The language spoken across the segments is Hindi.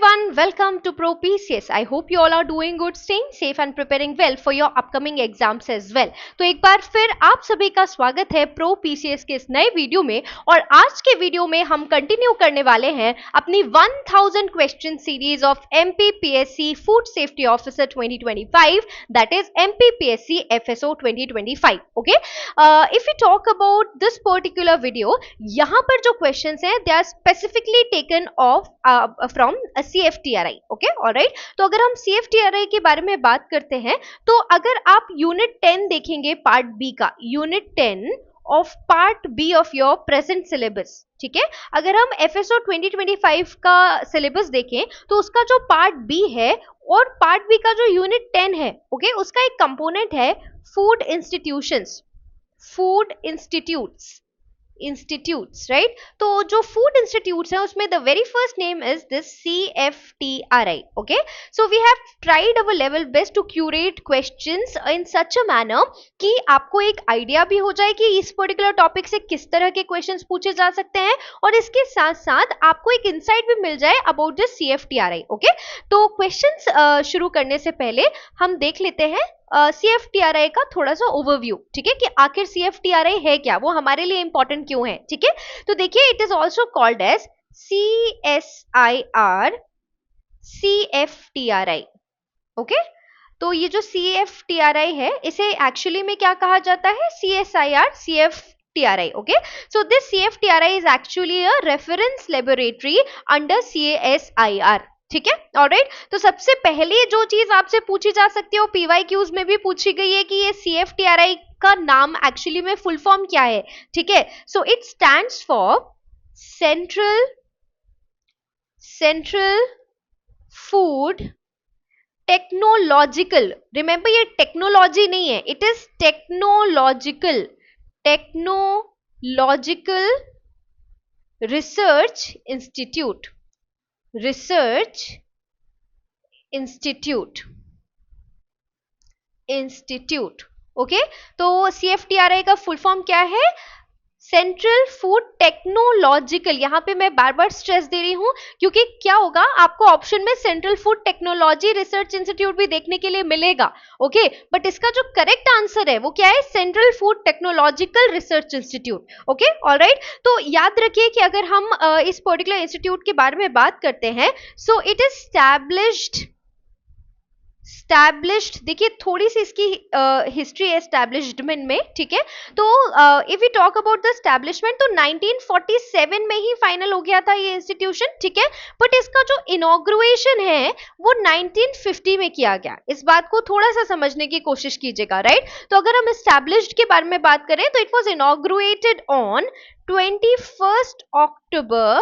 everyone, welcome to Pro PCS. I hope you all are doing good, staying safe and preparing well for your upcoming exams as well. तो एक बार फिर आप सभी का स्वागत है Pro PCS के इस नए वीडियो में और आज के वीडियो में हम कंटिन्यू करने वाले हैं अपनी 1000 question series of MPPSC food safety officer 2025 that is MPPSC FSO 2025. Okay, if we talk about this particular video, यहाँ पर जो questions हैं they are specifically taken off from CFTRI. Okay, alright. तो अगर हम CFTRI के बारे में बात करते हैं तो अगर आप यूनिट 10 देखेंगे पार्ट बी का, unit 10 of part B of your present syllabus, ठीक है. अगर हम FSO 2025 का सिलेबस देखें तो उसका जो पार्ट बी है और पार्ट बी का जो यूनिट 10 है, ओके, उसका एक कंपोनेंट है food institutions, food institutes, right? तो जो food institutes हैं उसमें the very first name is this CFTRI. Okay, so we have tried our level best to curate questions in such a manner कि आपको एक आइडिया भी हो जाए कि इस पर्टिकुलर टॉपिक से किस तरह के क्वेश्चंस पूछे जा सकते हैं और इसके साथ साथ आपको एक इंसाइट भी मिल जाए अबाउट दिस CFTRI. ओके, तो क्वेश्चंस शुरू करने से पहले हम देख लेते हैं CFTRI का थोड़ा सा ओवरव्यू, ठीक है, कि आखिर CFTRI है क्या, वो हमारे लिए इंपॉर्टेंट क्यों है. ठीक है, तो देखिए it is also called as CSIR CFTRI. Okay, तो ये जो CFTRI है इसे एक्चुअली में क्या कहा जाता है, CSIR CFTRI. Okay, so this CFTRI is actually a reference laboratory under CSIR. ठीक है, ऑलराइट. तो सबसे पहले जो चीज आपसे पूछी जा सकती है वो PYQs में भी पूछी गई है कि ये CFTRI का नाम एक्चुअली में फुल फॉर्म क्या है. ठीक है, so it stands for central food technological. Remember ये टेक्नोलॉजी नहीं है, it is technological research institute. Okay, तो CFTRI का फुल फॉर्म क्या है, सेंट्रल फूड टेक्नोलॉजिकल. यहां पे मैं बार बार स्ट्रेस दे रही हूं क्योंकि क्या होगा, आपको ऑप्शन में central food technology research institute भी देखने के लिए मिलेगा. ओके, बट इसका जो करेक्ट आंसर है वो क्या है, central food technological research institute. Okay, alright. तो याद रखिए कि अगर हम इस पर्टिकुलर इंस्टीट्यूट के बारे में बात करते हैं, सो इट इज स्टैब्लिश्ड. देखिए थोड़ी सी इसकी हिस्ट्री है एस्टैब्लिशमेंट में. ठीक है, तो if we talk about the establishment तो 1947 में ही फाइनल हो गया था ये इंस्टीट्यूशन. ठीक है, बट इसका जो इनॉग्रुएशन है वो 1950 में किया गया. इस बात को थोड़ा सा समझने की कोशिश कीजिएगा, राइट. तो अगर हम एस्टैब्लिश्ड के बारे में बात करें तो it was inaugurated on 21st October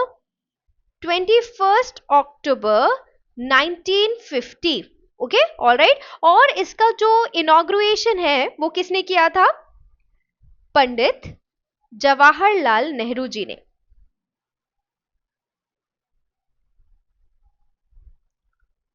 1950. Okay, alright. और इसका जो इनॉग्रुएशन है वो किसने किया था, पंडित जवाहरलाल नेहरू जी ने.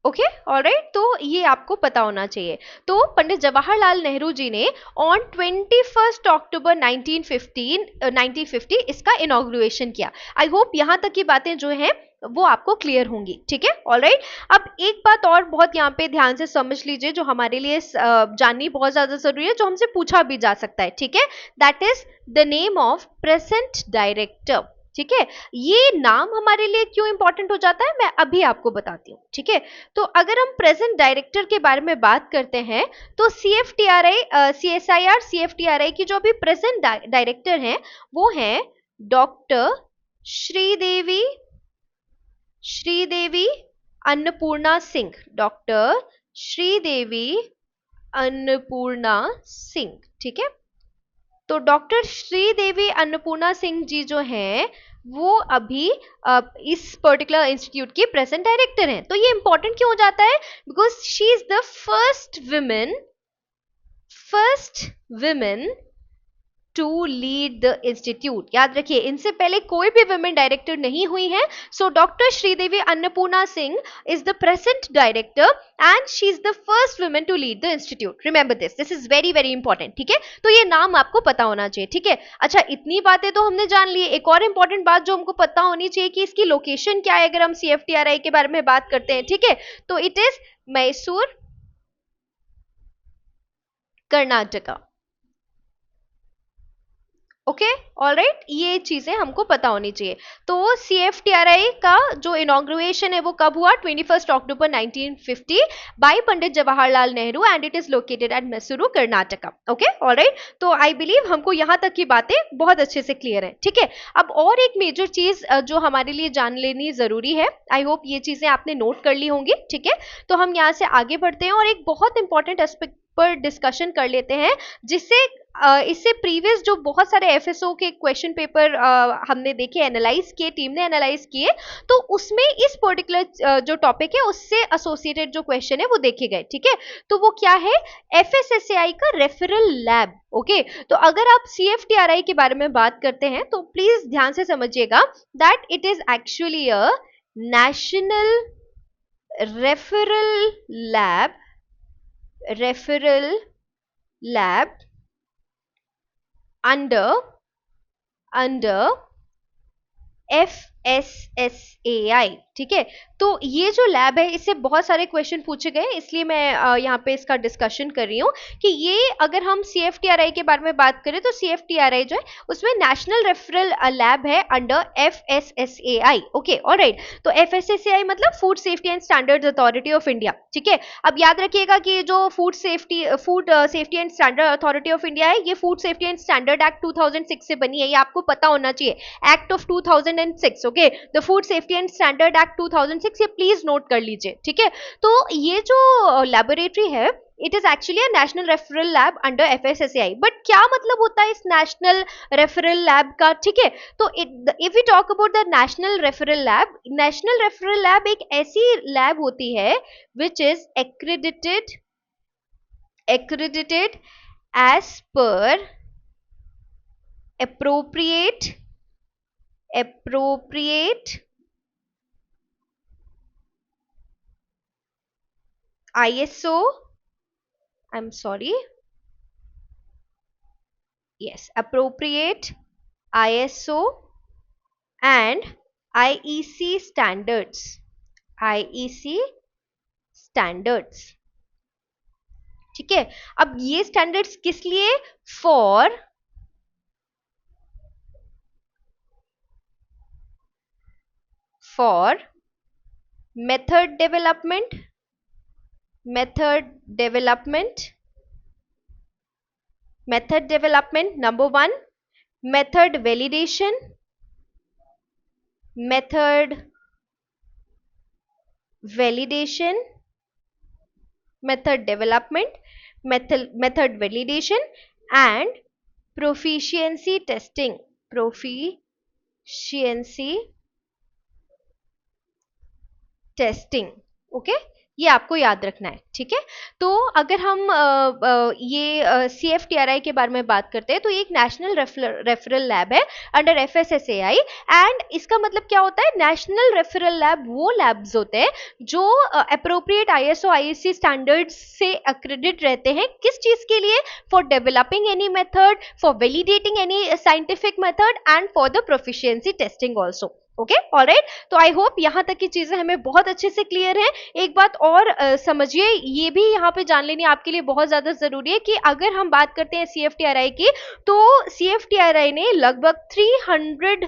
Okay, alright. तो ये आपको पता होना चाहिए. तो पंडित जवाहरलाल नेहरू जी ने ऑन 21st October 1950 इसका इनॉग्रुएशन किया. आई होप यहां तक की बातें जो हैं वो आपको क्लियर होंगी. ठीक है, ऑलराइट. अब एक बात और बहुत यहाँ पे ध्यान से समझ लीजिए जो हमारे लिए जाननी बहुत ज्यादा जरूरी है, जो हमसे पूछा भी जा सकता है. ठीक है, that is the name of present director. ठीक है, ये नाम हमारे लिए क्यों इंपॉर्टेंट हो जाता है मैं अभी आपको बताती हूँ. ठीक है, तो अगर हम प्रेजेंट डायरेक्टर के बारे में बात करते हैं तो CSIR CFTRI की जो अभी प्रेजेंट डायरेक्टर हैं वो हैं डॉक्टर श्रीदेवी अन्नपूर्णा सिंह. डॉक्टर श्रीदेवी अन्नपूर्णा सिंह. ठीक है, तो डॉक्टर श्रीदेवी अन्नपूर्णा सिंह जी जो हैं वो अभी इस पर्टिकुलर इंस्टीट्यूट की प्रेजेंट डायरेक्टर हैं. तो ये इंपॉर्टेंट क्यों हो जाता है, because she is the first women to lead the institute. याद रखिए इनसे पहले कोई भी वुमेन डायरेक्टर नहीं हुई है। So doctor Sridevi Annapurna Singh is the present director and she is the first women to lead the institute. Remember this is very very important, ठीक है। तो ये नाम आपको पता होना चाहिए, ठीक है। अच्छा, इतनी बातें तो हमने जान ली। एक और इंपॉर्टेंट बात जो हमको पता होनी चाहिए कि इसकी लोकेशन क्या है, अगर हम CFTRI के बारे में बात करते हैं, ठीक है। तो it is Mysore, Karnataka. Okay, alright, ये चीजें हमको पता होनी चाहिए। तो CFTRI का जो इनॉग्रेशन है वो कब हुआ? 21 October 1950 by Pandit Jawaharlal Nehru and it is located at Mysuru, Karnataka. Okay, alright. तो आई बिलीव हमको यहाँ तक की बातें बहुत अच्छे से क्लियर है, ठीक है। अब और एक मेजर चीज जो हमारे लिए जान लेनी जरूरी है, आई होप ये चीजें आपने नोट कर ली होंगी, ठीक है। तो हम यहाँ से आगे बढ़ते हैं और एक बहुत इंपॉर्टेंट एस्पेक्ट पर डिस्कशन कर लेते हैं, जिससे इससे प्रीवियस जो बहुत सारे FSO के क्वेश्चन पेपर हमने देखे, एनालाइज किए, टीम ने एनालाइज किए, तो उसमें इस पर्टिकुलर जो टॉपिक है उससे एसोसिएटेड जो क्वेश्चन है वो देखे गए, ठीक है। तो वो क्या है? FSSAI का रेफरल लैब। ओके, तो अगर आप CFTRI के बारे में बात करते हैं तो प्लीज ध्यान से समझिएगा that it is actually a national referral lab, referral lab under FSSAI, ठीक है। तो ये जो लैब है इससे बहुत सारे क्वेश्चन पूछे गए, इसलिए मैं यहाँ पे इसका डिस्कशन कर रही हूँ कि ये अगर हम CFTRI के बारे में बात करें तो CFTRI जो है उसमें नेशनल रेफरल लैब है अंडर FSSAI। Okay, alright. तो FSSAI मतलब food safety and standards authority of India, ठीक है। अब याद रखिएगा कि जो food safety and standard authority of India है, ये food safety and standard act 2006 से बनी है, ये आपको पता होना चाहिए। Act of 2006, okay, the food safety and standard act 2006, ये प्लीज नोट कर लीजिए, ठीक है। तो ये जो लेबोरेटरी है, it is actually a national referral lab under FSSAI। But क्या मतलब होता है इस नेशनल रेफरल लैब का, ठीक है। तो if we talk about the national referral lab एक ऐसी लैब होती है which is accredited as per appropriate ISO, I'm sorry, yes, appropriate ISO and IEC standards, IEC standards, ठीक है। अब ये स्टैंडर्ड्स किस लिए? For method development, number 1, method validation, method development, method validation and proficiency testing, okay, ये आपको याद रखना है, ठीक है। तो अगर हम ये CFTRI के बारे में बात करते हैं तो ये एक नेशनल रेफरल लैब है अंडर FSSAI एंड इसका मतलब क्या होता है? नेशनल रेफरल लैब वो लैब्स होते हैं जो अप्रोप्रिएट ISO IEC स्टैंडर्ड्स से एक्रेडिट रहते हैं। किस चीज के लिए? For developing any method, for validating any scientific method and for the proficiency testing also. Okay, alright. तो आई होप यहाँ तक की चीजें हमें बहुत अच्छे से क्लियर है। एक बात और समझिए, ये भी यहाँ पे जान लेनी आपके लिए बहुत ज्यादा जरूरी है कि अगर हम बात करते हैं CFTRI की, तो CFTRI ने लगभग 300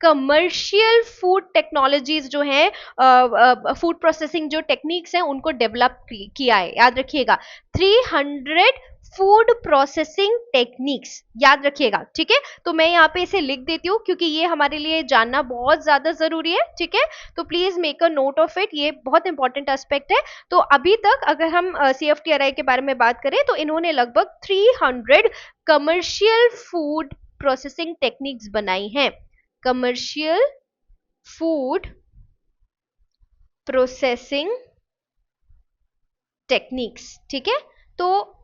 कमर्शियल फूड टेक्नोलॉजीज जो है, फूड प्रोसेसिंग जो टेक्निक्स हैं उनको डेवलप किया है। याद रखिएगा, 300 फूड प्रोसेसिंग टेक्निक्स, याद रखिएगा, ठीक है। तो मैं यहाँ पे इसे लिख देती हूँ क्योंकि ये हमारे लिए जानना बहुत ज्यादा जरूरी है, ठीक है। तो please make a note of it, ये बहुत इंपॉर्टेंट एस्पेक्ट है। तो अभी तक अगर हम CFTRI के बारे में बात करें तो इन्होंने लगभग 300 कमर्शियल फूड प्रोसेसिंग टेक्निक्स बनाई हैं, कमर्शियल फूड प्रोसेसिंग टेक्निक्स, ठीक है। तो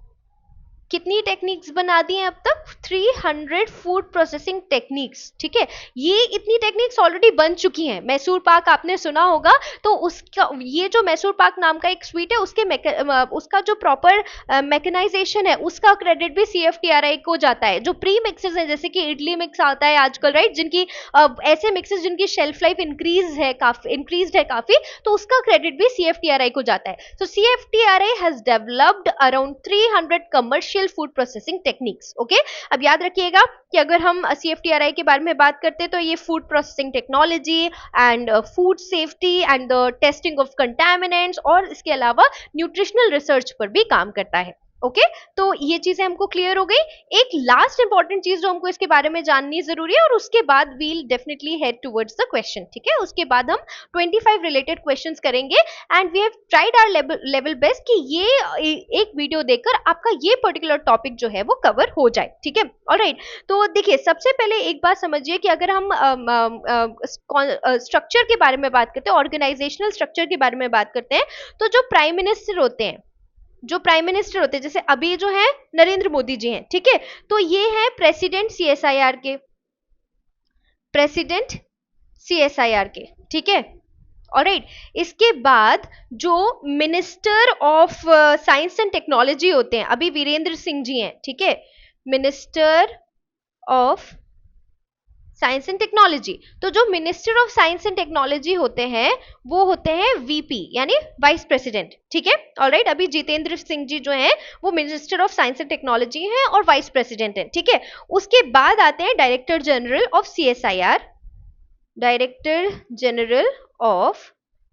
कितनी टेक्निक्स बना दी हैं अब तक? 300 फूड प्रोसेसिंग टेक्निक्स, ठीक है। ये इतनी टेक्निक्स ऑलरेडी बन चुकी हैं। मैसूर पाक आपने सुना होगा, तो उसका ये जो मैसूर पाक नाम का एक स्वीट है, उसका जो प्रॉपर मैकेनाइजेशन है उसका क्रेडिट भी CFTRI को जाता है। जो प्री मिक्सेस है, जैसे कि इडली मिक्स आता है आजकल, राइट, जिनकी ऐसे मिक्सेस जिनकी शेल्फ लाइफ इंक्रीज्ड है काफी, तो उसका क्रेडिट भी CFTRI को जाता है। सो CFTRI has developed around 300 commercial food processing techniques. Okay, अब याद रखिएगा कि अगर हम CFTRI के बारे में बात करते हैं तो ये food processing technology and food safety and the testing of contaminants और इसके अलावा न्यूट्रिशनल रिसर्च पर भी काम करता है। ओके, तो ये चीजें हमको क्लियर हो गई। एक लास्ट इंपॉर्टेंट चीज जो हमको इसके बारे में जाननी जरूरी है, और उसके बाद we'll definitely head towards the question, ठीक है। उसके बाद हम 25 रिलेटेड क्वेश्चंस करेंगे and we have tried our level best कि ये एक वीडियो देखकर आपका ये पर्टिकुलर टॉपिक जो है वो कवर हो जाए, ठीक है। ऑलराइट, तो देखिए सबसे पहले एक बात समझिए कि अगर हम स्ट्रक्चर के बारे में बात करते हैं, ऑर्गेनाइजेशनल स्ट्रक्चर के बारे में बात करते हैं, तो जो प्राइम मिनिस्टर होते हैं, जैसे अभी जो है नरेंद्र मोदी जी हैं, ठीक है, तो ये है प्रेसिडेंट CSIR के, ठीक है। ऑलराइट, इसके बाद जो minister of science and technology होते हैं, अभी वीरेंद्र सिंह जी हैं, ठीक है, minister of science and technology. तो जो minister of science and technology होते हैं वो होते हैं VP यानी वाइस प्रेसिडेंट, ठीक है। ऑलराइट, अभी जितेंद्र सिंह जी जो हैं वो minister of science and technology हैं और वाइस प्रेसिडेंट हैं, ठीक है। उसके बाद आते हैं डायरेक्टर जनरल ऑफ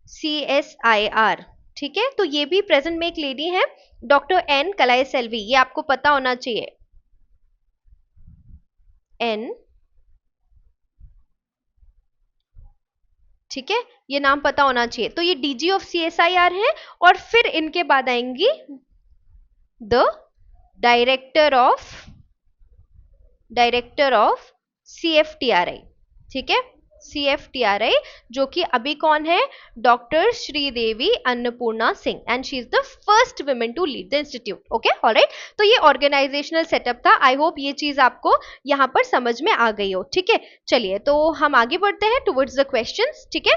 CSIR, ठीक है। तो ये भी प्रेजेंट में एक लेडी है, डॉक्टर N कलाई सेल्वी, ये आपको पता होना चाहिए, N, ठीक है, ये नाम पता होना चाहिए। तो ये DG ऑफ CSIR है, और फिर इनके बाद आएंगी द डायरेक्टर ऑफ CFTRI, ठीक है, CFTRI, जो कि अभी कौन है? Doctor Sridevi Annapurna Singh, and she is the first women to lead the institute. Okay, alright, तो ये ऑर्गेनाइजेशनल सेटअप था। आई होप ये चीज आपको यहाँ पर समझ में आ गई हो, ठीक है। चलिए, तो हम आगे बढ़ते हैं टुवर्ड्स द क्वेश्चंस, ठीक है।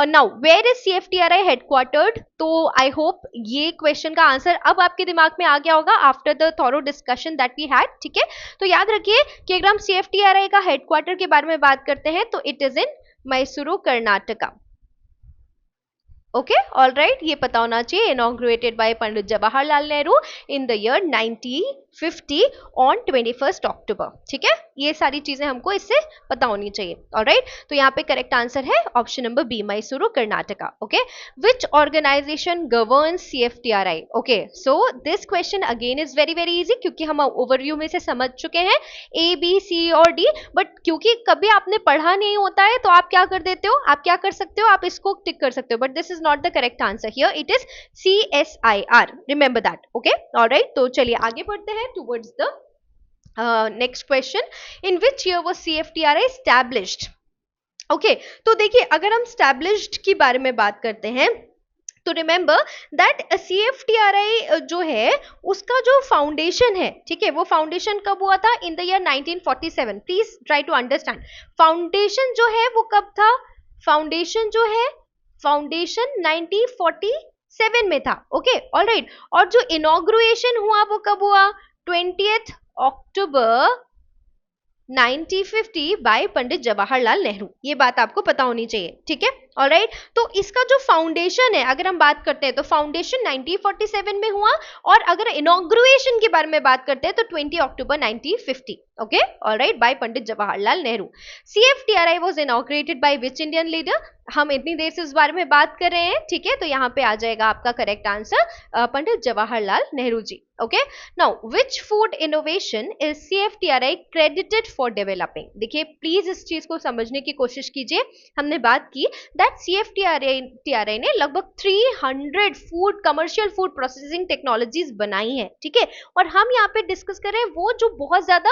Now where is CFTRI headquartered? तो आई होप ये क्वेश्चन का आंसर अब आपके दिमाग में आ गया होगा after the thorough discussion that we had, ठीक है। तो याद रखिए कि अगर हम CFTRI का हेडक्वार्टर के बारे में बात करते हैं तो it is in Mysuru, Karnataka. Okay, alright, ये पता होना चाहिए। Inaugurated bye Pandit Jawaharlal Nehru in the year 1950 on 21 अक्टूबर, ठीक है। ये सारी चीजें हमको इससे पता होनी चाहिए। ऑलराइट, तो यहाँ पे करेक्ट आंसर है option number B, Mysuru, Karnataka. Okay, which organization governs CFTRI? Okay, so this question again is very very easy, क्योंकि हम ओवरव्यू में से समझ चुके हैं A, B, C और D, बट क्योंकि कभी आपने पढ़ा नहीं होता है तो आप क्या कर देते हो, आप क्या कर सकते हो, आप इसको टिक कर सकते हो, but this is not the correct answer here, it is CSIR, remember that. Okay, all right, तो चलिए आगे बढ़ते हैं towards the next question. In which year was CFTRI established? Okay, तो देखिए अगर हम established की बारे में बात करते हैं तो रिमेंबर दैट CFTRI जो है उसका जो फाउंडेशन है, ठीक है, वो फाउंडेशन कब हुआ था? In the year 1947। Please try to understand, foundation जो है वो कब था? फाउंडेशन 1947 में था। ओके, ऑलराइट, और जो इनॉग्रेशन हुआ वो कब हुआ? 20 अक्टूबर 1950 बाय पंडित जवाहरलाल नेहरू। ये बात आपको पता होनी चाहिए, ठीक है। ऑलराइट, तो इसका जो फाउंडेशन है अगर हम बात करते हैं तो फाउंडेशन 1947 में हुआ, और अगर इनॉग्रेशन के बारे में बात करते हैं तो 20 October 1950। Okay, alright, by Pandit Jawaharlal Nehru. CFTRI was inaugurated by which Indian leader? हम इतनी देर से इस बारे में बात कर रहे हैं, ठीक है, तो यहाँ पे आ जाएगा आपका correct answer Pandit Jawaharlal Nehru ji. Okay, now which food innovation is CFTRI credited for developing? देखिए प्लीज इस चीज को समझने की कोशिश कीजिए। हमने बात की दैट CFTRI ने लगभग 300 कमर्शियल फूड प्रोसेसिंग टेक्नोलॉजीज बनाई हैं, ठीक है, और हम यहाँ पे डिस्कस कर रहे हैं वो जो बहुत ज्यादा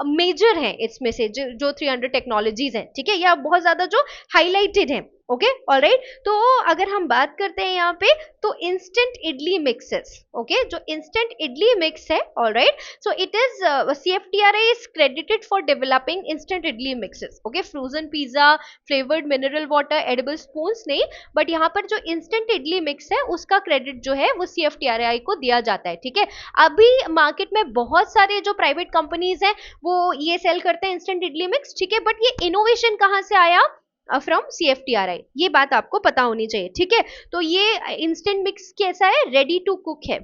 मेजर है, इसमें से जो 300 टेक्नोलॉजीज हैं, ठीक है, या बहुत ज्यादा जो हाईलाइटेड है। Okay alright. तो अगर हम बात करते हैं यहाँ पे, तो इंस्टेंट इडली मिक्सेस, ओके, जो इंस्टेंट इडली मिक्स है, alright, so it is CFTRI is credited for developing instant idli mixes, okay, frozen pizza, flavoured mineral water, edible spoons नहीं, बट यहाँ पर जो इंस्टेंट इडली मिक्स है उसका क्रेडिट जो है वो CFTRI को दिया जाता है, ठीक है। अभी मार्केट में बहुत सारे जो प्राइवेट कंपनीज हैं वो ये सेल करते हैं इंस्टेंट इडली मिक्स, ठीक है, बट ये इनोवेशन कहाँ से आया? फ्रॉम CFTRI, ये बात आपको पता होनी चाहिए, ठीक है। तो ये इंस्टेंट मिक्स कैसा है? रेडी टू कुक है,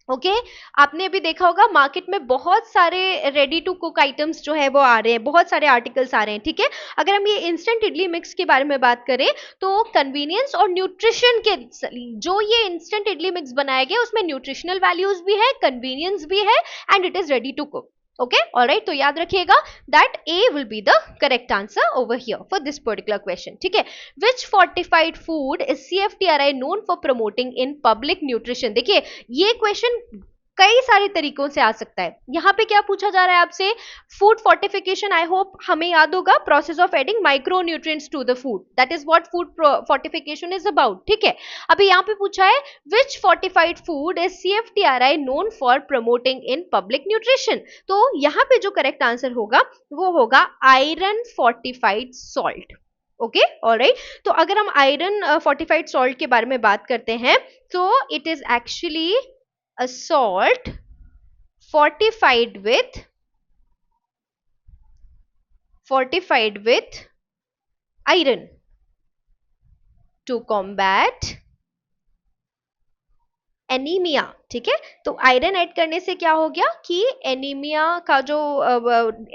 ओके आपने अभी देखा होगा मार्केट में बहुत सारे रेडी टू कुक आइटम्स जो है वो आ रहे हैं, बहुत सारे आर्टिकल्स आ रहे हैं, ठीक है। अगर हम ये इंस्टेंट इडली मिक्स के बारे में बात करें तो कन्वीनियंस और न्यूट्रिशन के, जो ये इंस्टेंट इडली मिक्स बनाया गया उसमें न्यूट्रिशनल वैल्यूज भी है, कन्वीनियंस भी है, and it is ready to cook, okay alright. तो याद रखिएगा that A will be the correct answer over here for this particular question, ठीक है। Which fortified food is CFTRI known for promoting in public nutrition? देखिए ये क्वेश्चन कई सारे तरीकों से आ सकता है। यहाँ पे क्या पूछा जा रहा है आपसे? फूड फोर्टिफिकेशन, आई होप हमें याद होगा, process of adding micro nutrients to the food, that is what food fortification is about, ठीक है। अभी यहाँ पे पूछा है which fortified food is CFTRI known for promoting in public nutrition? तो यहाँ पे जो करेक्ट आंसर होगा वो होगा iron fortified salt, okay alright. तो अगर हम आयरन फोर्टिफाइड सॉल्ट के बारे में बात करते हैं तो it is actually a salt fortified with iron to combat anaemia, ठीक है। तो आयरन ऐड करने से क्या हो गया कि एनीमिया का जो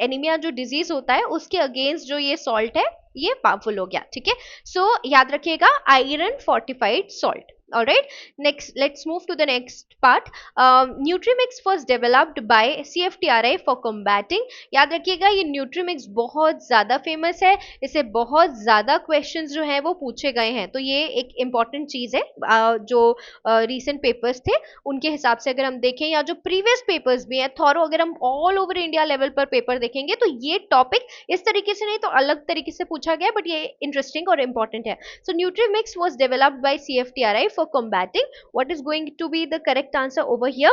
एनीमिया जो डिजीज होता है उसके अगेंस्ट जो ये सॉल्ट है ये पावरफुल हो गया, ठीक है। सो याद रखिएगा iron fortified salt, alright. Next, let's move to the next part. Nutrimix was developed by CFTRI for combating. याद रखिएगा ये न्यूट्रीमिक्स बहुत ज़्यादा फेमस है, इसे बहुत ज़्यादा क्वेश्चंस जो हैं वो पूछे गए हैं, तो ये एक इम्पॉर्टेंट चीज़ है। जो रीसेंट पेपर्स थे उनके हिसाब से अगर हम देखें या जो प्रीवियस पेपर्स भी हैं थॉरो, अगर हम ऑल ओवर इंडिया लेवल पर पेपर देखेंगे तो ये टॉपिक इस तरीके से नहीं तो अलग तरीके से पूछा गया, बट ये इंटरेस्टिंग और इम्पॉर्टेंट है। So nutrimix was developed by CFTRI for combating, what is going to be the correct answer over here?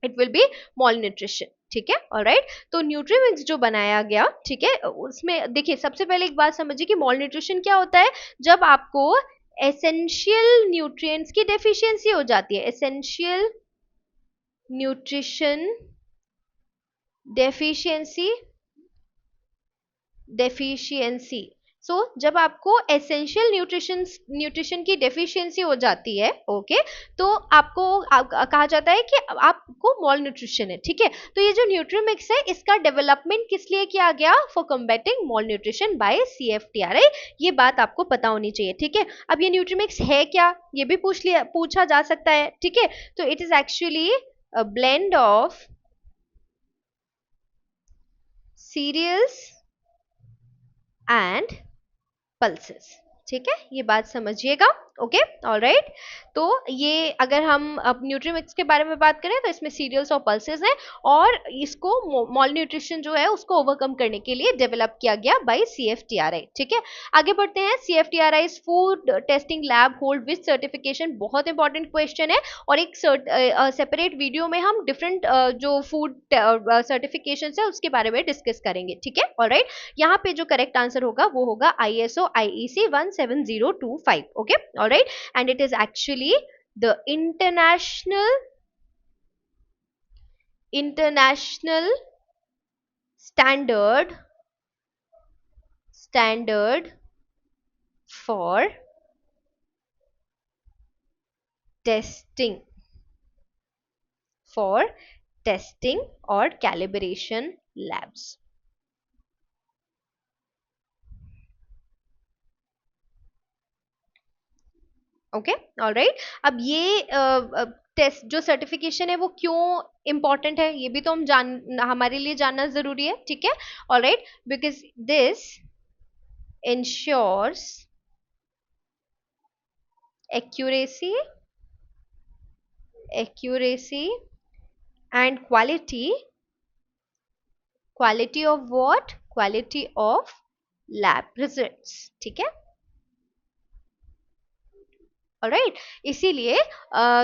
It will be malnutrition, ठीक है ऑलराइट। तो न्यूट्रीमिक्स जो बनाया गया, ठीक है, उसमें देखिए सबसे पहले एक बात समझिए कि malnutrition क्या होता है? जब आपको एसेंशियल न्यूट्रिएंट्स की डेफिशिएंसी हो जाती है, एसेंशियल न्यूट्रिशन डेफिशिएंसी। सो जब आपको एसेंशियल न्यूट्रिशन की डेफिशिएंसी हो जाती है, ओके, तो आपको कहा जाता है कि आपको मॉल न्यूट्रिशन है, ठीक है। तो ये जो न्यूट्रीमिक्स है इसका डेवलपमेंट किस लिए किया गया? For combating malnutrition by CFTRI, ये बात आपको पता होनी चाहिए, ठीक है। अब ये न्यूट्रीमिक्स है क्या, ये भी पूछा जा सकता है, ठीक है। तो it is actually a blend of cereals and pulses, ठीक है, ये बात समझिएगा, ओके ऑलराइट। तो ये अगर हम अब न्यूट्रीमिक्स के बारे में बात करें तो इसमें सीरियल्स और पल्सेस हैं, और इसको मॉल न्यूट्रिशन जो है उसको ओवरकम करने के लिए डेवलप किया गया बाय CFTRI, ठीक है। आगे बढ़ते हैं। CFTRI food testing lab hold which certification, बहुत इंपॉर्टेंट क्वेश्चन है, और एक सेपरेट वीडियो में हम डिफरेंट जो फूड सर्टिफिकेशन है उसके बारे में डिस्कस करेंगे, ठीक है ऑलराइट। यहाँ पे जो करेक्ट आंसर होगा वो होगा ISO IEC 17025, okay alright, and it is actually the international standard for testing or calibration labs, okay alright. अब ये टेस्ट जो सर्टिफिकेशन है वो क्यों इंपॉर्टेंट है ये भी तो हमारे लिए जानना जरूरी है, ठीक है alright, because this ensures accuracy and quality of what? Quality of lab results, ठीक है। ऑलराइट, इसीलिए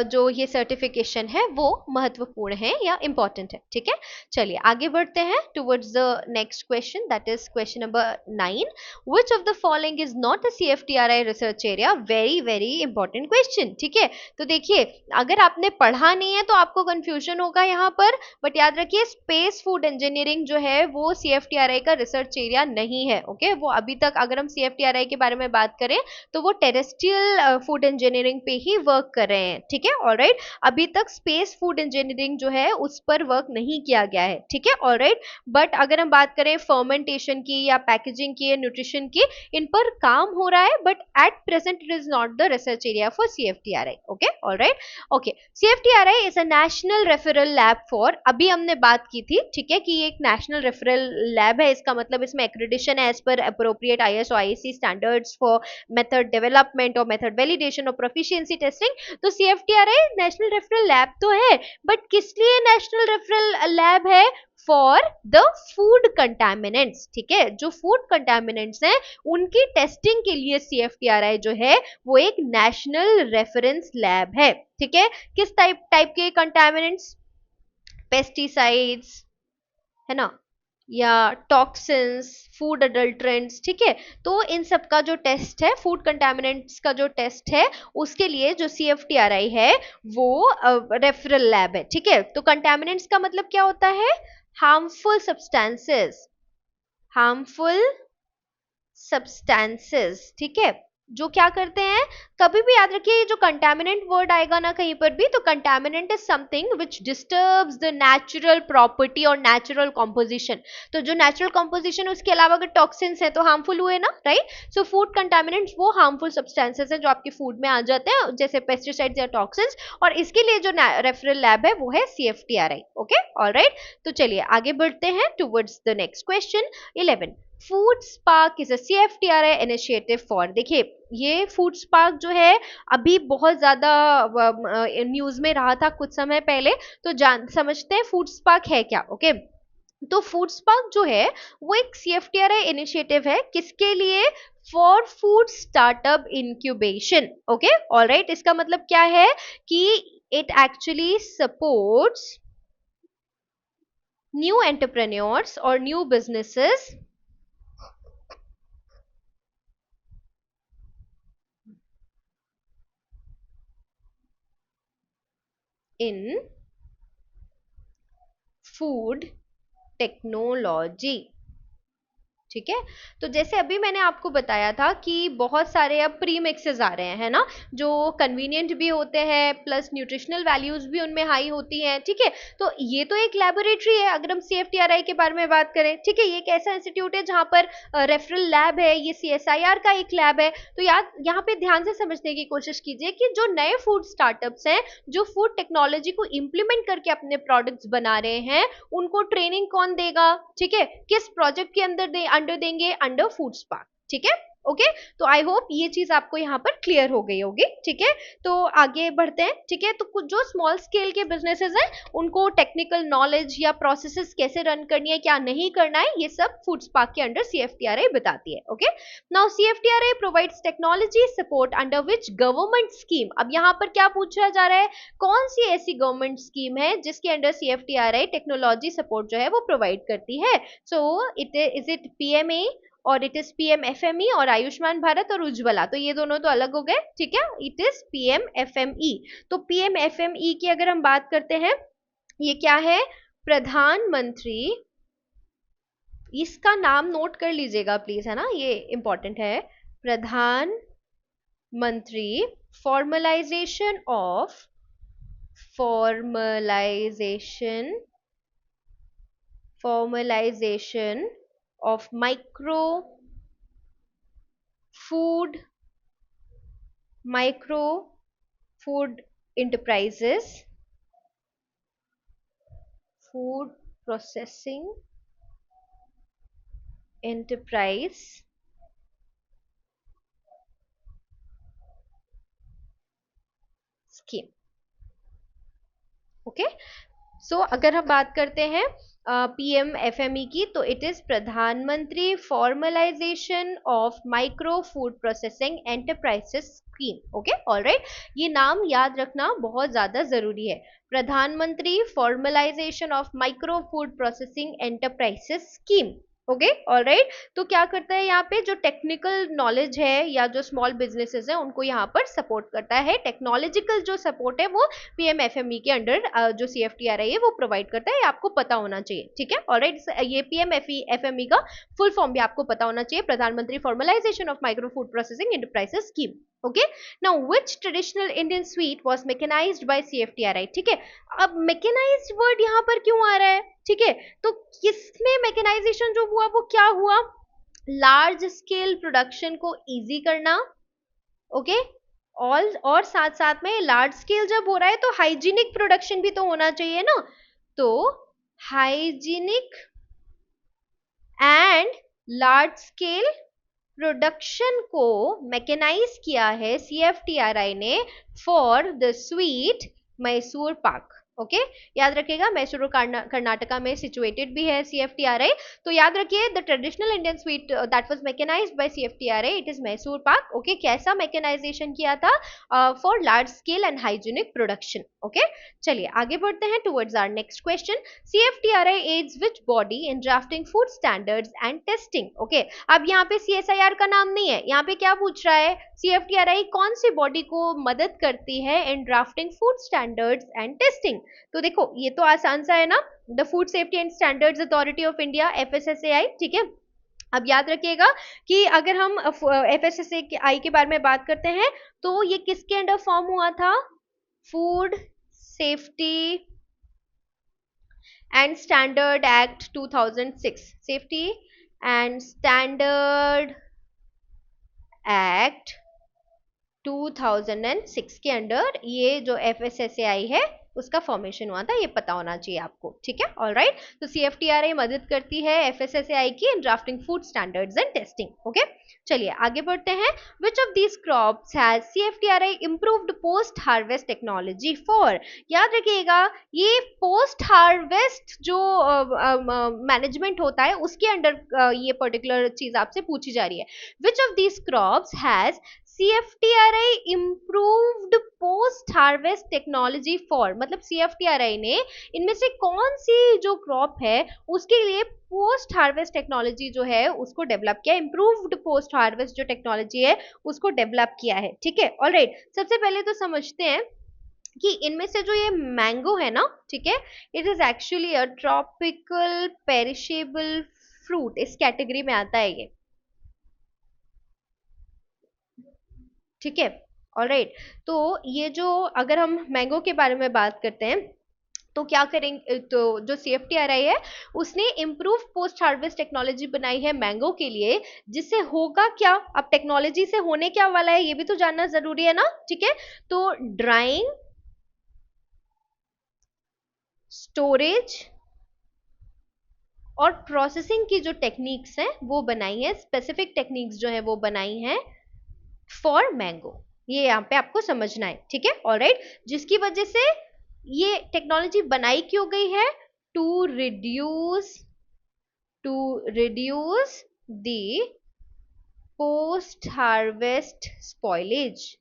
जो ये सर्टिफिकेशन है वो महत्वपूर्ण है या इंपॉर्टेंट है, ठीक है। चलिए आगे बढ़ते हैं towards the next question, that is question number 9। Which of the following is not a CFTRI research area? Very very important question, ठीक है। तो देखिए, अगर आपने पढ़ा नहीं है तो आपको कंफ्यूजन होगा यहाँ पर, बट याद रखिए स्पेस फूड इंजीनियरिंग जो है वो CFTRI का रिसर्च एरिया नहीं है, ओके। वो अभी तक अगर हम CFTRI के बारे में बात करें तो वो टेरेस्ट्रियल फूड इंजीनियरिंग पे ही वर्क कर रहे हैं, ठीक है, ऑलराइट। अभी तक स्पेस फूड इंजीनियरिंग जो है उस पर वर्क नहीं किया गया है, ठीक है, ऑलराइट। बट अगर हम बात करें फर्मेंटेशन की या पैकेजिंग की या न्यूट्रिशन की, इन पर काम हो रहा है, but at present it is not the research area for CFTRI, okay, alright. Okay, CFTRI is a national referral lab for, अभी हमने बात की थी, ठीक है, कि ये एक नेशनल रेफरल लैब है, इसका मतलब इसमें एक्रेडिशन है as per appropriate ISO IEC standards for method development और मेथड वैलिडेशन और प्रोफिशिएंसी टेस्टिंग। तो CFTRI नेशनल रेफरल लैब तो है, बट किस लिए नेशनल रेफरल लैब है? फॉर द फूड कंटामिनेंट्स, ठीक है, जो फूड कंटामिनेंट्स हैं उनकी टेस्टिंग के लिए CFTRI जो है वो एक नेशनल रेफरेंस लैब है, ठीक है। किस टाइप के कंटामिनेंट्स? पेस्टिसाइड्स, है ना, या टॉक्सिन्स, फूड अडल्ट्रेंट्स, ठीक है। तो इन सब का जो टेस्ट है, फूड कंटामिनेंट्स का जो टेस्ट है, उसके लिए जो CFTRI है वो रेफरल लैब है, ठीक है। तो कंटामिनेंट्स का मतलब क्या होता है? हार्मफुल सब्सटेंसेस, हार्मफुल सब्सटेंसेस, ठीक है, जो क्या करते हैं, कभी भी याद रखिए ये जो कंटामिनेंट वर्ड आएगा ना कहीं पर भी, तो contaminant is something which disturbs the natural property और नेचुरल कॉम्पोजिशन। तो जो नेचुरल कॉम्पोजिशन उसके अलावा अगर टॉक्सिन्स है तो हार्मफुल हुए ना, राइट। सो फूड कंटामिनेंट्स वो हार्मफुल सब्सटेंसेस हैं जो आपके फूड में आ जाते हैं, जैसे पेस्टिसाइड्स या टॉक्सिन्स, और इसके लिए जो रेफरल लैब है वो है CFTRI, ओके, ऑलराइट। तो चलिए आगे बढ़ते हैं towards the next question 11। Food spark is a CFTRI initiative for, देखिए ये फूड स्पार्क जो है अभी बहुत ज्यादा न्यूज में रहा था कुछ समय पहले, तो जान समझते हैं फूड स्पार्क है क्या, ओके। तो फूड स्पार्क जो है वो एक CFTRI इनिशिएटिव है, किसके लिए? For food startup incubation, okay, alright. इसका मतलब क्या है कि it actually supports new entrepreneurs और new businesses in food technology, ठीक है। तो जैसे अभी मैंने आपको बताया था कि बहुत सारे अब प्री मिक्सेस आ रहे हैं, है ना, जो कन्वीनियंट भी होते हैं प्लस न्यूट्रिशनल वैल्यूज भी उनमें हाई होती हैं, ठीक है। तो ये तो एक लेबोरेटरी है अगर हम CFTRI के बारे में बात करें, ठीक है। ये एक ऐसा इंस्टीट्यूट है जहां पर रेफरल लैब है, ये CSIR का एक लैब है। तो याद यहाँ पे ध्यान से समझने की कोशिश कीजिए कि जो नए फूड स्टार्टअप्स हैं जो फूड टेक्नोलॉजी को इम्प्लीमेंट करके अपने प्रोडक्ट्स बना रहे हैं, उनको ट्रेनिंग कौन देगा, ठीक है, किस प्रोजेक्ट के अंडर देंगे? अंडर फूड स्पार्क, ठीक है, ओके। तो आई होप ये चीज आपको यहाँ पर क्लियर हो गई होगी, ठीक है। तो आगे बढ़ते हैं, ठीक है। तो कुछ जो स्मॉल स्केल के बिजनेसेस हैं उनको टेक्निकल नॉलेज या प्रोसेसेस कैसे रन करनी है, क्या नहीं करना है, ये सब फूड स्पार्क के अंडर CFTRI बताती है, okay. Now CFTRI provides technology support under which government scheme, अब यहाँ पर क्या पूछा जा रहा है, कौन सी ऐसी गवर्नमेंट स्कीम है जिसके अंडर CFTRI टेक्नोलॉजी सपोर्ट जो है वो प्रोवाइड करती है? सो इज इट PMA और इट इज PMFME और आयुष्मान भारत और उज्ज्वला, तो ये दोनों तो अलग हो गए, ठीक है। It is PMFME। तो PMFME की अगर हम बात करते हैं, ये क्या है? प्रधानमंत्री, इसका नाम नोट कर लीजिएगा प्लीज, है ना, ये इंपॉर्टेंट है। Pradhan Mantri formalisation of formalisation of micro food enterprises, food processing enterprise scheme, okay. So अगर हम बात करते हैं PMFME की, तो it is Pradhan Mantri formalisation of micro food processing enterprises scheme. Okay, alright, ये नाम याद रखना बहुत ज्यादा जरूरी है, Pradhan Mantri formalisation of micro food processing enterprises scheme. Okay, alright, तो क्या करता है यहाँ पे, जो टेक्निकल नॉलेज है या जो स्मॉल बिजनेसेस है उनको यहाँ पर सपोर्ट करता है, टेक्नोलॉजिकल जो सपोर्ट है वो पीएमएफएमई के अंडर जो सीएफटीआरआई है वो प्रोवाइड करता है, ये आपको पता होना चाहिए, ठीक है, ऑलराइट। ये पीएमएफएमई का फुल फॉर्म भी आपको पता होना चाहिए, Pradhan Mantri formalisation of micro food processing enterprises scheme. Okay, now which traditional Indian sweet was mechanized by CFTRI, ठीक है। अब मैकेनाइज्ड वर्ड यहाँ पर क्यों आ रहा है, ठीक है, तो किसमें मैकेनाइजेशन जो हुआ वो क्या हुआ, लार्ज स्केल प्रोडक्शन को इजी करना। ओके, और साथ साथ में लार्ज स्केल जब हो रहा है तो हाइजीनिक प्रोडक्शन भी तो होना चाहिए ना, तो hygienic and large scale production को मैकेनाइज किया है सीएफटीआरआई ने for the sweet Mysore Pak. Okay, याद रखिएगा, मैसूर कर्नाटका में सिचुएटेड भी है सीएफटीआरआई, तो याद रखिए the traditional Indian sweet that was mechanized by CFTRI, it is Mysore Pak. Okay, कैसा मैकेनाइजेशन किया था, for large scale and hygienic production. Okay, चलिए आगे बढ़ते हैं towards our next question, CFTRI aids which body in drafting food standards and testing. Okay, अब यहाँ पे सीएसआईआर का नाम नहीं है, यहाँ पे क्या पूछ रहा है, सीएफटीआरआई कौन सी बॉडी को मदद करती है in drafting food standards and testing. तो देखो ये तो आसान सा है ना, the food safety and standards authority of India, FSSAI, ठीक है। अब याद रखिएगा कि अगर हम एफएसएसएआई के बारे में बात करते हैं तो ये किसके अंडर फॉर्म हुआ था, food safety and standard act 2006, safety and standard act 2006 के अंडर ये जो एफएसएसएआई है उसका फॉर्मेशन हुआ था, ये पता होना चाहिए आपको, ठीक है, ऑलराइट। तो सीएफटीआरआई मदद करती है एफएसएसएआई की in drafting food standards and testing. Okay, चलिए आगे बढ़ते हैं, which of these crops has CFTRI improved post harvest technology for. याद रखिएगा, ये पोस्ट हार्वेस्ट जो मैनेजमेंट होता है उसके अंडर ये पर्टिकुलर चीज आपसे पूछी जा रही है, विच of these crops has CFTRI improved post harvest technology for, मतलब सीएफटीआरआई ने इनमें से कौन सी जो क्रॉप है उसके लिए पोस्ट हार्वेस्ट टेक्नोलॉजी जो है उसको डेवलप किया, इम्प्रूव्ड पोस्ट हार्वेस्ट जो टेक्नोलॉजी है उसको डेवलप किया है, ठीक है, ऑलराइट। सबसे पहले तो समझते हैं कि इनमें से जो ये मैंगो है ना, ठीक है, it is actually a tropical perishable fruit, इस कैटेगरी में आता है ये, ठीक है, ऑलराइट। तो ये जो अगर हम मैंगो के बारे में बात करते हैं तो क्या करेंगे, तो जो सीएफटीआरआई है उसने इम्प्रूव पोस्ट हार्वेस्ट टेक्नोलॉजी बनाई है मैंगो के लिए, जिससे होगा क्या, अब टेक्नोलॉजी से होने क्या वाला है ये भी तो जानना जरूरी है ना, ठीक है। तो ड्राइंग, स्टोरेज और प्रोसेसिंग की जो टेक्निक्स हैं वो बनाई है, स्पेसिफिक टेक्निक्स जो है वो बनाई हैं फॉर मैंगो, ये यहाँ पे आपको समझना है, ठीक है, ऑलराइट। जिसकी वजह से ये टेक्नोलॉजी बनाई क्यों गई है, to reduce the post harvest spoilage,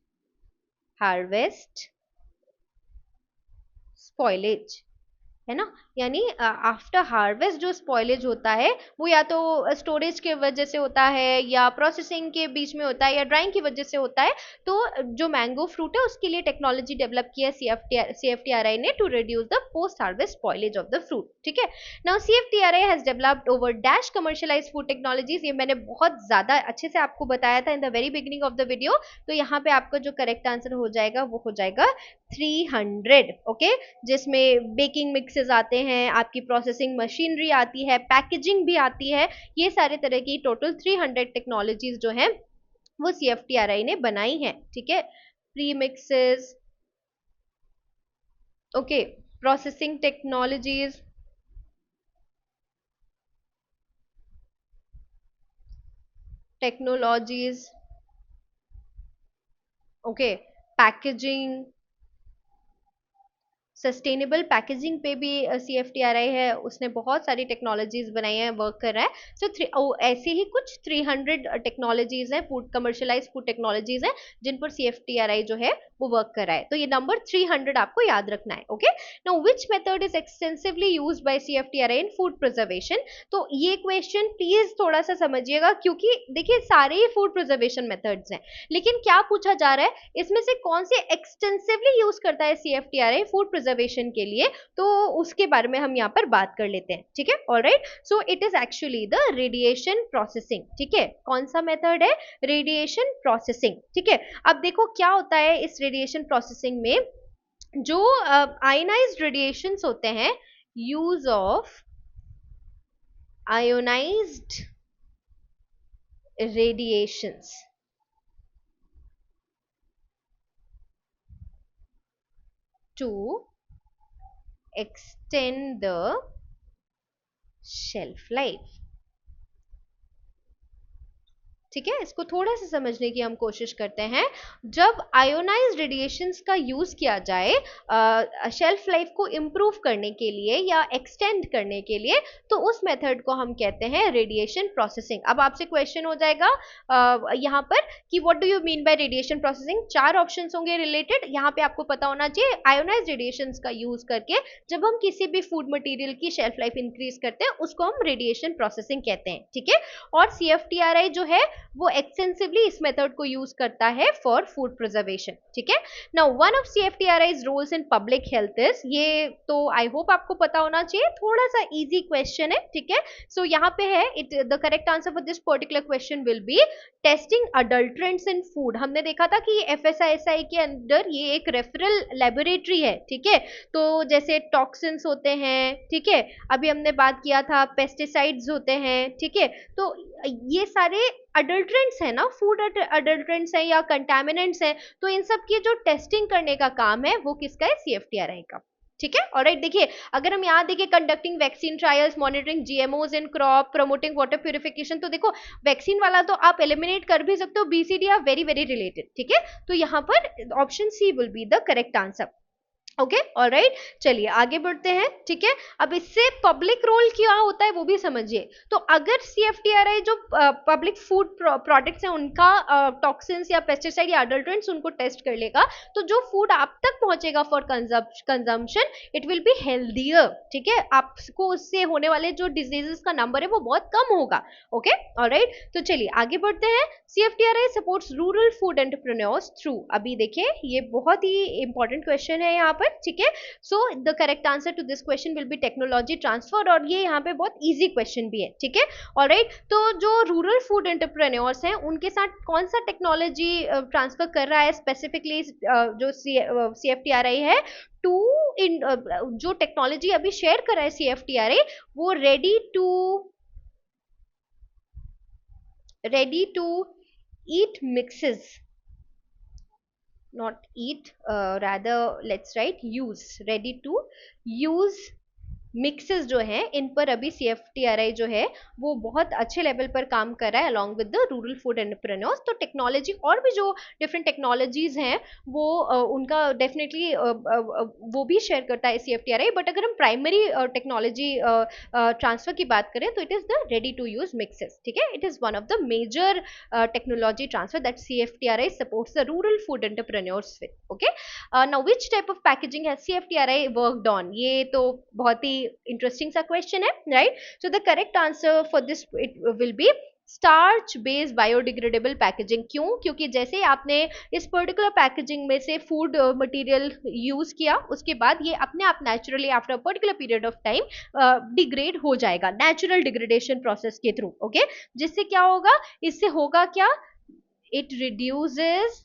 है ना, यानी आफ्टर हार्वेस्ट जो स्पॉइलेज होता है वो या तो स्टोरेज के वजह से होता है या प्रोसेसिंग के बीच में होता है या ड्राइंग की वजह से होता है। तो जो मैंगो फ्रूट है उसके लिए टेक्नोलॉजी डेवलप किया सीएफटीआरआई ने to reduce the post harvest spoilage of the fruit, ठीक है। Now CFTRI has developed over dash commercialized food technologies, ये मैंने बहुत ज्यादा अच्छे से आपको बताया था in the very beginning of the video, तो यहाँ पे आपका जो करेक्ट आंसर हो जाएगा वो हो जाएगा 300, ओके, जिसमें बेकिंग मिक्सेस आते हैं, आपकी प्रोसेसिंग मशीनरी आती है, पैकेजिंग भी आती है, ये सारे तरह की टोटल 300 टेक्नोलॉजीज जो हैं वो सीएफटीआरआई ने बनाई हैं, ठीक है। Pre mixes, okay, processing technologies, okay, packaging, sustainable packaging पे भी CFTRI है, उसने बहुत सारी टेक्नोलॉजीज बनाई हैं, वर्क कर रहा है। ऐसे ही कुछ 300 टेक्नोलॉजीज हैं, फूड कमर्शियलाइज फूड टेक्नोलॉजीज हैं जिन पर CFTRI जो है वो वर्क कर रहा है। तो ये नंबर 300 आपको याद रखना है। Okay, now which method is extensively used by CFTRI in food preservation. तो ये क्वेश्चन प्लीज थोड़ा सा समझिएगा, क्योंकि देखिए सारे ही फूड प्रिजर्वेशन मेथड्स हैं, लेकिन क्या पूछा जा रहा है इसमें से कौन से एक्सटेंसिवली यूज करता है CFTRI फूड प्रिजर्वेशन के लिए, तो उसके बारे में हम यहाँ पर बात कर लेते हैं। ठीक है, alright, so it is actually the radiation processing. ठीक है, कौन सा मेथड है? Radiation processing. ठीक है, अब देखो क्या होता है इस रेडिएशन प्रोसेसिंग में, जो आयोनाइज्ड रेडिएशंस होते हैं, use of ionised radiations to extend the shelf life। ठीक है, इसको थोड़ा सा समझने की हम कोशिश करते हैं। जब आयोनाइज्ड रेडिएशंस का यूज किया जाए शेल्फ लाइफ को इम्प्रूव करने के लिए या एक्सटेंड करने के लिए, तो उस मेथड को हम कहते हैं रेडिएशन प्रोसेसिंग। अब आपसे क्वेश्चन हो जाएगा यहाँ पर कि what do you mean by radiation processing. 4 options होंगे रिलेटेड, यहाँ पे आपको पता होना चाहिए। आयोनाइज्ड रेडिएशंस का यूज करके जब हम किसी भी फूड मटेरियल की शेल्फ लाइफ इंक्रीज करते हैं, उसको हम रेडिएशन प्रोसेसिंग कहते हैं। ठीक है, और CFTRI जो है वो एक्सटेंसिवली इस मेथड को यूज करता है फॉर फूड प्रिजर्वेशन। ठीक है, now one of CFTRI's roles in public health is, ये तो आई होप आपको पता होना चाहिए, थोड़ा सा इजी क्वेश्चन है। ठीक है, सो यहाँ पे है it the correct answer for this particular question will B testing adulterants in food. हमने देखा था कि FSSAI के अंदर ये एक रेफरल लेबोरेटरी है। ठीक है, तो जैसे टॉक्सिन्स होते हैं, ठीक है, अभी हमने बात किया था पेस्टिसाइड्स होते हैं। ठीक है, तो ये सारे अडल्ट्रेंट्स है ना, फूड अडल्ट्रेंट्स है या कंटामिनेंट्स है, तो इन सब की जो टेस्टिंग करने का काम है वो किसका है? CFTRI का। ठीक है, ऑलराइट, देखिए अगर हम यहाँ देखिए conducting vaccine trials, monitoring GMOs in crop, promoting water purification, तो देखो वैक्सीन वाला तो आप एलिमिनेट कर भी सकते हो, BCD are very very related. ठीक है, तो यहाँ पर option C will be the correct answer. Okay, alright, चलिए आगे बढ़ते हैं। ठीक है, अब इससे पब्लिक रोल क्या होता है वो भी समझिए। तो अगर CFTRI जो पब्लिक फूड प्रोडक्ट्स हैं उनका टॉक्सिन्स या पेस्टिसाइड या अडल्ट्रेंट्स उनको टेस्ट कर लेगा, तो जो फूड आप तक पहुंचेगा for consumption it will B healthier. ठीक है, आपको उससे होने वाले जो डिजीजेस का नंबर है वो बहुत कम होगा। ओके, ऑलराइट, तो चलिए आगे बढ़ते हैं। CFTRI supports rural food entrepreneurs through, अभी देखिए ये बहुत ही इंपॉर्टेंट क्वेश्चन है यहाँ पर। ठीक है, so the correct answer to this question will be technology transfer, और ये यहाँ पे बहुत इजी क्वेश्चन भी है। ठीक है, ऑलराइट, तो जो रूरल फूड एंटरप्रेन्योर्स हैं उनके साथ कौन सा टेक्नोलॉजी ट्रांसफर कर रहा है स्पेसिफिकली जो CFTRI है टू इन जो टेक्नोलॉजी अभी शेयर कर रहा है CFTRI, वो ready to eat mixes, not eat, rather let's write use, ready to use mixes जो हैं इन पर अभी CFTRI जो है वो बहुत अच्छे लेवल पर काम कर रहा है along with the rural food entrepreneurs. तो टेक्नोलॉजी और भी जो डिफरेंट टेक्नोलॉजीज हैं वो उनका डेफिनेटली वो भी शेयर करता है CFTRI, बट अगर हम प्राइमरी टेक्नोलॉजी ट्रांसफर की बात करें तो it is the ready to use mixes. ठीक है, it is one of the major technology transfer that CFTRI supports the rural food entrepreneurs with. Okay, now which type of packaging has CFTRI worked on, ये तो बहुत ही इंटरेस्टिंग सा क्वेश्चन है, right. So the correct answer for this it will be starch based biodegradable packaging. क्यों? क्योंकि जैसे आपने इस पर्टिकुलर पैकेजिंग में से फूड मटेरियल यूज किया, उसके बाद ये अपने आप naturally after a particular period of time degrade हो जाएगा नेचुरल डिग्रेडेशन प्रोसेस के थ्रू। ओके, जिससे क्या होगा? इससे होगा क्या? It reduces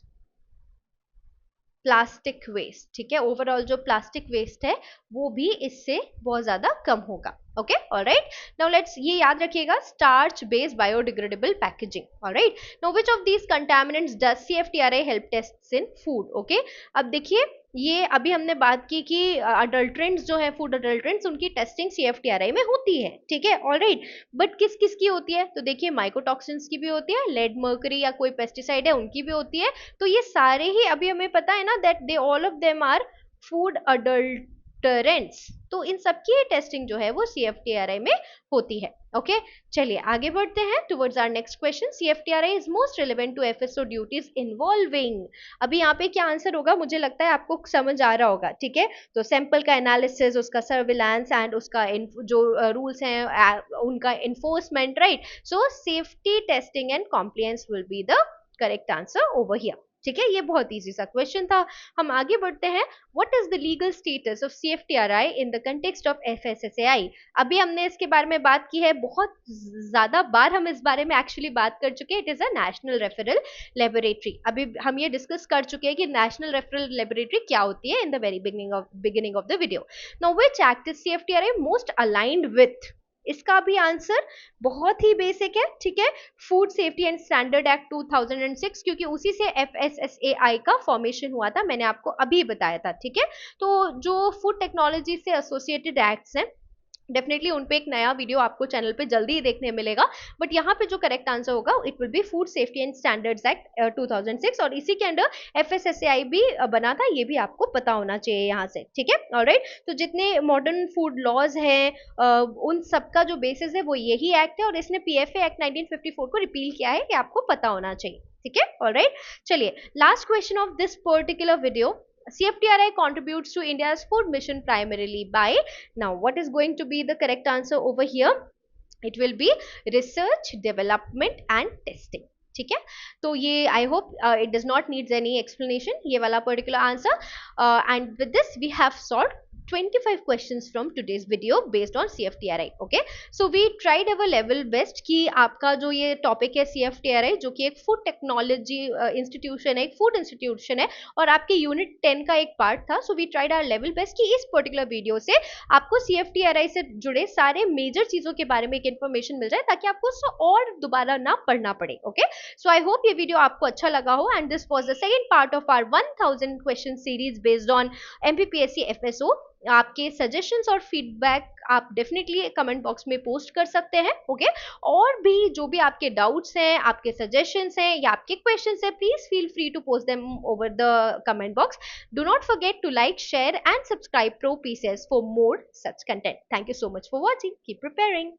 plastic waste. ठीक है, ओवरऑल जो प्लास्टिक वेस्ट है वो भी इससे बहुत ज्यादा कम होगा। ओके, ऑलराइट, नाउ लेट्स ये याद रखिएगा, starch based biodegradable packaging. Alright, now which of these contaminants does CFTRI help test in food? Okay, अब देखिए ये अभी हमने बात की कि अडल्ट्रेंट्स जो है फूड अडल्ट्रेंट्स उनकी टेस्टिंग CFTRI में होती है। ठीक है, ऑलराइट, बट किस किस की होती है? तो देखिए माइकोटॉक्सिन्स की भी होती है, लेड मर्करी या कोई पेस्टिसाइड है उनकी भी होती है। तो ये सारे ही अभी हमें पता है ना that they all of them are food deterrents. तो इन सबकी टेस्टिंग जो है वो CFTRI में होती है। ओके, चलिए आगे बढ़ते हैं towards our next question. CFTRI is most relevant to FSO duties involving. अभी यहाँ पे क्या आंसर होगा, मुझे लगता है आपको समझ आ रहा होगा, ठीक है। तो सैंपल का एनालिसिस, उसका सर्विलांस एंड उसका जो रूल्स हैं उनका enforcement, right. So safety testing and compliance will be the correct answer over here, ठीक है। ये बहुत इजी सा क्वेश्चन था। हम आगे बढ़ते हैं। What is the legal status of CFTRI in the context of FSSAI? अभी हमने इसके बारे में बात की है, बहुत ज्यादा बार हम इस बारे में एक्चुअली बात कर चुके हैं। It is a national referral laboratory. अभी हम ये डिस्कस कर चुके हैं कि नेशनल रेफरल लेबोरेटरी क्या होती है इन the very beginning of the video. Now which act is CFTRI most aligned with? इसका भी आंसर बहुत ही बेसिक है, ठीक है। Food safety and standard act 2006, क्योंकि उसी से FSSAI का फॉर्मेशन हुआ था, मैंने आपको अभी बताया था, ठीक है। तो जो फूड टेक्नोलॉजी से एसोसिएटेड एक्ट्स हैं, डेफिनेटली उन पे एक नया वीडियो आपको चैनल पे जल्दी ही देखने मिलेगा। बट यहाँ पे जो करेक्ट आंसर होगा it will B food safety and standards act 2006, और इसी के अंडर FSSAI भी बना था, ये भी आपको पता होना चाहिए यहाँ से, ठीक है। ऑलराइट, तो जितने मॉडर्न फूड लॉज हैं उन सबका जो बेसिस है वो यही एक्ट है, और इसने PFA एक्ट 1954 को रिपील किया है, ये आपको पता होना चाहिए, ठीक है। ऑलराइट, चलिए last question of this particular video. CFTRI contributes to India's food mission primarily by, now what is going to be the correct answer over here? It will be research, development and testing, ठीक है। तो ये I hope it does not needs any explanation, ये वाला particular answer. And with this we have solved 25 questions from today's video based on CFTRI. Okay, so we tried our level best कि आपका जो ये टॉपिक है CFTRI, जो कि एक फूड टेक्नोलॉजी इंस्टीट्यूशन है, एक फूड इंस्टीट्यूशन है, और आपके यूनिट 10 का एक पार्ट था। So we tried our level best कि इस पर्टिकुलर वीडियो से आपको CFTRI से जुड़े सारे मेजर चीजों के बारे में एक इन्फॉर्मेशन मिल जाए, ताकि आपको उसको और दोबारा ना पढ़ना पड़े। ओके, सो आई होप ये वीडियो आपको अच्छा लगा हो, and this was the second part of our 1000 question series based on MPPSC FSO। आपके सजेशंस और फीडबैक आप डेफिनेटली कमेंट बॉक्स में पोस्ट कर सकते हैं। ओके, और भी जो भी आपके डाउट्स हैं, आपके सजेशंस हैं या आपके क्वेश्चंस हैं, please feel free to post them over the comment box. Do not forget to like, share and subscribe Pro PCS for more such content. Thank you so much for watching. Keep preparing.